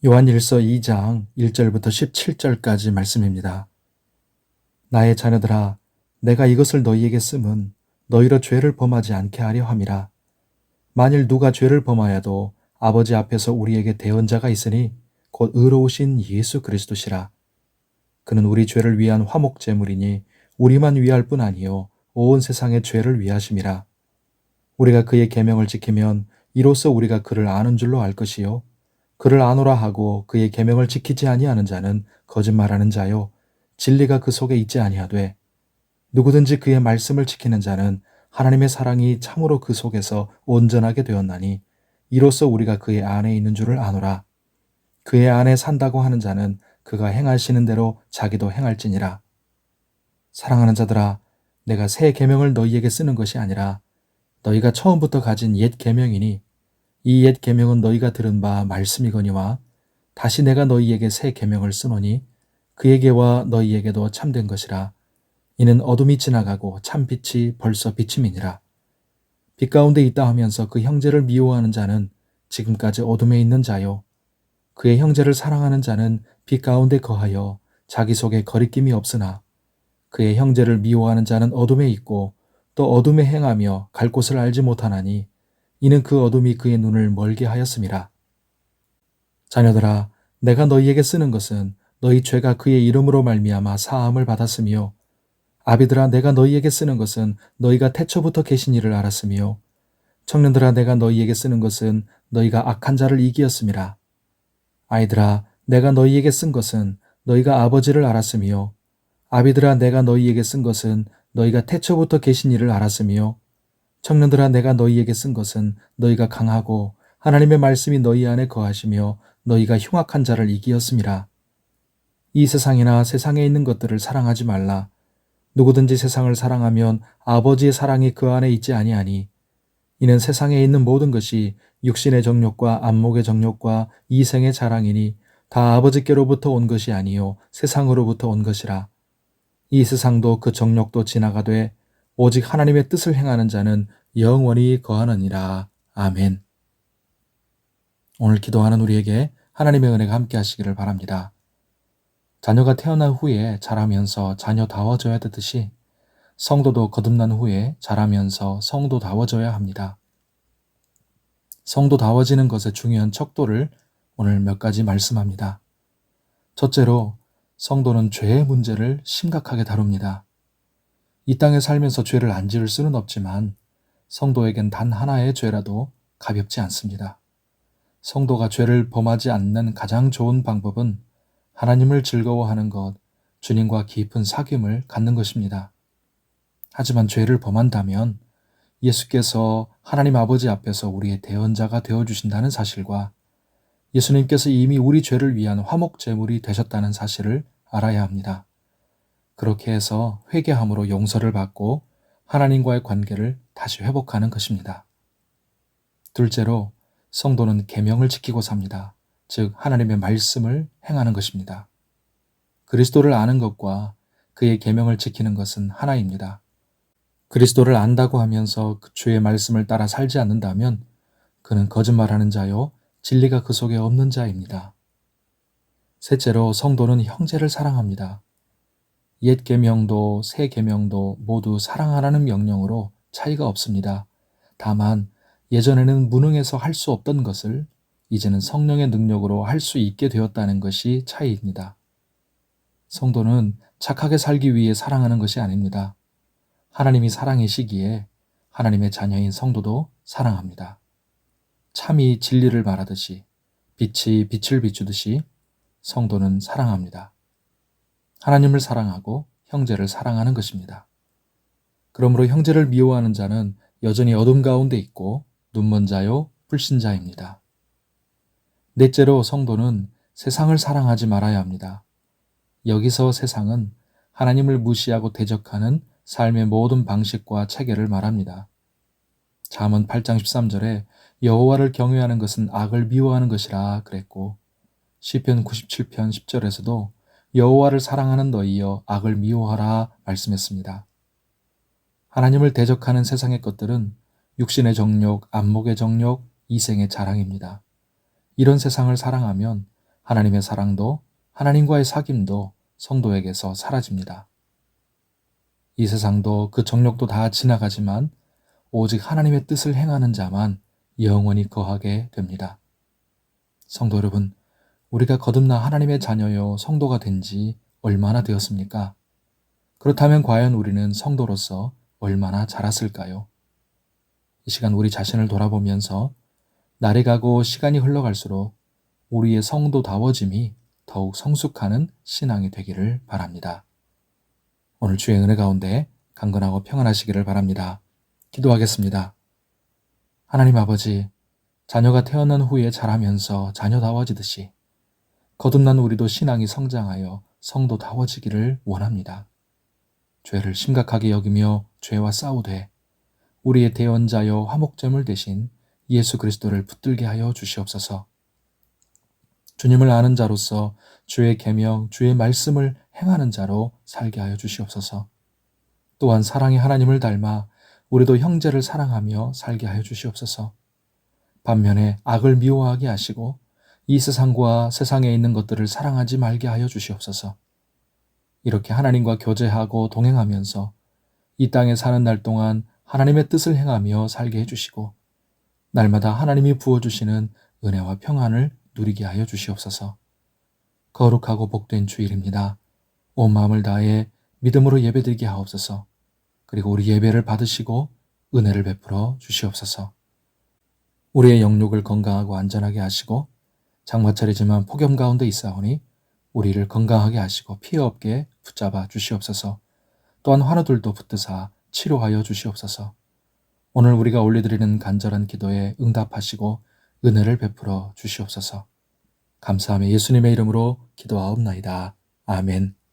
요한일서 2장 1절부터 17절까지 말씀입니다. 나의 자녀들아, 내가 이것을 너희에게 쓰면 너희로 죄를 범하지 않게 하려 함이라. 만일 누가 죄를 범하여도 아버지 앞에서 우리에게 대언자가 있으니 곧 의로우신 예수 그리스도시라. 그는 우리 죄를 위한 화목 제물이니 우리만 위할 뿐 아니요 온 세상의 죄를 위하심이라. 우리가 그의 계명을 지키면 이로써 우리가 그를 아는 줄로 알 것이요 그를 아노라 하고 그의 계명을 지키지 아니하는 자는 거짓말하는 자요 진리가 그 속에 있지 아니하되 누구든지 그의 말씀을 지키는 자는 하나님의 사랑이 참으로 그 속에서 온전하게 되었나니 이로써 우리가 그의 안에 있는 줄을 아노라. 그의 안에 산다고 하는 자는 그가 행하시는 대로 자기도 행할지니라. 사랑하는 자들아, 내가 새 계명을 너희에게 쓰는 것이 아니라 너희가 처음부터 가진 옛 계명이니 이 옛 계명은 너희가 들은 바 말씀이거니와 다시 내가 너희에게 새 계명을 쓰노니 그에게와 너희에게도 참된 것이라. 이는 어둠이 지나가고 참빛이 벌써 비침이니라. 빛 가운데 있다 하면서 그 형제를 미워하는 자는 지금까지 어둠에 있는 자요 그의 형제를 사랑하는 자는 빛 가운데 거하여 자기 속에 거리낌이 없으나 그의 형제를 미워하는 자는 어둠에 있고 또 어둠에 행하며 갈 곳을 알지 못하나니 이는 그 어둠이 그의 눈을 멀게 하였음이라. 자녀들아, 내가 너희에게 쓰는 것은 너희 죄가 그의 이름으로 말미암아 사함을 받았으며 아비들아, 내가 너희에게 쓰는 것은 너희가 태초부터 계신 이를 알았으며 청년들아, 내가 너희에게 쓰는 것은 너희가 악한 자를 이기었음이라. 아이들아, 내가 너희에게 쓴 것은 너희가 아버지를 알았으며 아비들아, 내가 너희에게 쓴 것은 너희가 태초부터 계신 이를 알았으며 청년들아, 내가 너희에게 쓴 것은 너희가 강하고 하나님의 말씀이 너희 안에 거하시며 너희가 흉악한 자를 이기었음이라. 이 세상이나 세상에 있는 것들을 사랑하지 말라. 누구든지 세상을 사랑하면 아버지의 사랑이 그 안에 있지 아니하니 이는 세상에 있는 모든 것이 육신의 정욕과 안목의 정욕과 이생의 자랑이니 다 아버지께로부터 온 것이 아니요 세상으로부터 온 것이라. 이 세상도 그 정욕도 지나가되 오직 하나님의 뜻을 행하는 자는 영원히 거하느니라. 아멘. 오늘 기도하는 우리에게 하나님의 은혜가 함께 하시기를 바랍니다. 자녀가 태어난 후에 자라면서 자녀다워져야 되듯이 성도도 거듭난 후에 자라면서 성도다워져야 합니다. 성도다워지는 것의 중요한 척도를 오늘 몇 가지 말씀합니다. 첫째로, 성도는 죄의 문제를 심각하게 다룹니다. 이 땅에 살면서 죄를 안 지을 수는 없지만 성도에겐 단 하나의 죄라도 가볍지 않습니다. 성도가 죄를 범하지 않는 가장 좋은 방법은 하나님을 즐거워하는 것, 주님과 깊은 사귐을 갖는 것입니다. 하지만 죄를 범한다면 예수께서 하나님 아버지 앞에서 우리의 대언자가 되어주신다는 사실과 예수님께서 이미 우리 죄를 위한 화목 제물이 되셨다는 사실을 알아야 합니다. 그렇게 해서 회개함으로 용서를 받고 하나님과의 관계를 다시 회복하는 것입니다. 둘째로, 성도는 계명을 지키고 삽니다. 즉 하나님의 말씀을 행하는 것입니다. 그리스도를 아는 것과 그의 계명을 지키는 것은 하나입니다. 그리스도를 안다고 하면서 그 주의 말씀을 따라 살지 않는다면 그는 거짓말하는 자요 진리가 그 속에 없는 자입니다. 셋째로, 성도는 형제를 사랑합니다. 옛 계명도 새 계명도 모두 사랑하라는 명령으로 차이가 없습니다. 다만 예전에는 무능해서 할 수 없던 것을 이제는 성령의 능력으로 할 수 있게 되었다는 것이 차이입니다. 성도는 착하게 살기 위해 사랑하는 것이 아닙니다. 하나님이 사랑이시기에 하나님의 자녀인 성도도 사랑합니다. 참이 진리를 말하듯이 빛이 빛을 비추듯이 성도는 사랑합니다. 하나님을 사랑하고 형제를 사랑하는 것입니다. 그러므로 형제를 미워하는 자는 여전히 어둠 가운데 있고 눈먼 자요 불신자입니다. 넷째로, 성도는 세상을 사랑하지 말아야 합니다. 여기서 세상은 하나님을 무시하고 대적하는 삶의 모든 방식과 체계를 말합니다. 잠언 8장 13절에 여호와를 경외하는 것은 악을 미워하는 것이라 그랬고 시편 97편 10절에서도 여호와를 사랑하는 너희여 악을 미워하라 말씀했습니다. 하나님을 대적하는 세상의 것들은 육신의 정욕, 안목의 정욕, 이생의 자랑입니다. 이런 세상을 사랑하면 하나님의 사랑도 하나님과의 사귐도 성도에게서 사라집니다. 이 세상도 그 정욕도 다 지나가지만 오직 하나님의 뜻을 행하는 자만 영원히 거하게 됩니다. 성도 여러분, 우리가 거듭나 하나님의 자녀요 성도가 된 지 얼마나 되었습니까? 그렇다면 과연 우리는 성도로서 얼마나 자랐을까요? 이 시간 우리 자신을 돌아보면서 날이 가고 시간이 흘러갈수록 우리의 성도다워짐이 더욱 성숙하는 신앙이 되기를 바랍니다. 오늘 주의 은혜 가운데 강건하고 평안하시기를 바랍니다. 기도하겠습니다. 하나님 아버지, 자녀가 태어난 후에 자라면서 자녀다워지듯이 거듭난 우리도 신앙이 성장하여 성도다워지기를 원합니다. 죄를 심각하게 여기며 죄와 싸우되 우리의 대언자여 화목제물 대신 예수 그리스도를 붙들게 하여 주시옵소서. 주님을 아는 자로서 주의 계명, 주의 말씀을 행하는 자로 살게 하여 주시옵소서. 또한 사랑의 하나님을 닮아 우리도 형제를 사랑하며 살게 하여 주시옵소서. 반면에 악을 미워하게 하시고 이 세상과 세상에 있는 것들을 사랑하지 말게 하여 주시옵소서. 이렇게 하나님과 교제하고 동행하면서 이 땅에 사는 날 동안 하나님의 뜻을 행하며 살게 해주시고 날마다 하나님이 부어주시는 은혜와 평안을 누리게 하여 주시옵소서. 거룩하고 복된 주일입니다. 온 마음을 다해 믿음으로 예배드리게 하옵소서. 그리고 우리 예배를 받으시고 은혜를 베풀어 주시옵소서. 우리의 영육을 건강하고 안전하게 하시고 장마철이지만 폭염 가운데 있사오니 우리를 건강하게 하시고 피해 없게 붙잡아 주시옵소서. 또한 환우들도 붙드사 치료하여 주시옵소서. 오늘 우리가 올려드리는 간절한 기도에 응답하시고 은혜를 베풀어 주시옵소서. 감사하며 예수님의 이름으로 기도하옵나이다. 아멘.